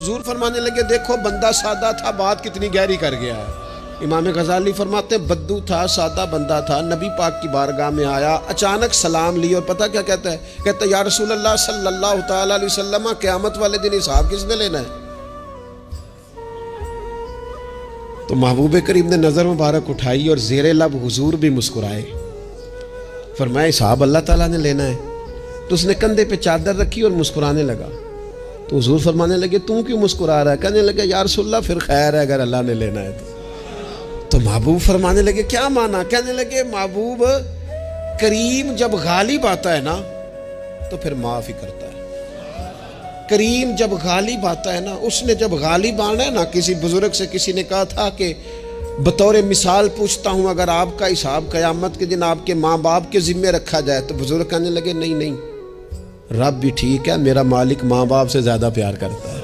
हुजूर फरमाने लगे देखो बंदा सादा था, बात कितनी गहरी कर गया है। इमाम गजाली फरमाते बद्दू था, सादा बंदा था, नबी पाक की बारगाह में आया, अचानक सलाम ली और पता क्या कहता है, कहता है या रसूल अल्लाह सल्लल्लाहु तआला अलैहि वसल्लम क़यामत वाले दिन हिसाब किसने लेना है। तो महबूब करीम ने नज़र मुबारक उठाई और ज़ेरे लब हुजूर भी मुस्कुराए। फरमाया हिसाब अल्लाह ताला ने लेना है। तो उसने कंधे पे चादर रखी और मुस्कुराने लगा। तो हुजूर फरमाने लगे तू क्यों मुस्कुरा रहा है। कहने लगे या रसूल अल्लाह फिर खैर है अगर अल्लाह ने लेना है तो महबूब फरमाने लगे क्या माना। कहने लगे महबूब करीम जब गालिब आता है ना तो फिर माफ़ ही करता है। करीम जब गालिब आता है ना, उसने जब गालिब आना है ना, किसी बुजुर्ग से किसी ने कहा था कि बतौर मिसाल पूछता हूँ अगर आपका हिसाब क़यामत के दिन आपके माँ बाप के ज़िम्मे रखा जाए, तो बुजुर्ग कहने लगे नहीं नहीं, रब भी ठीक है, मेरा मालिक माँ बाप से ज़्यादा प्यार करता है।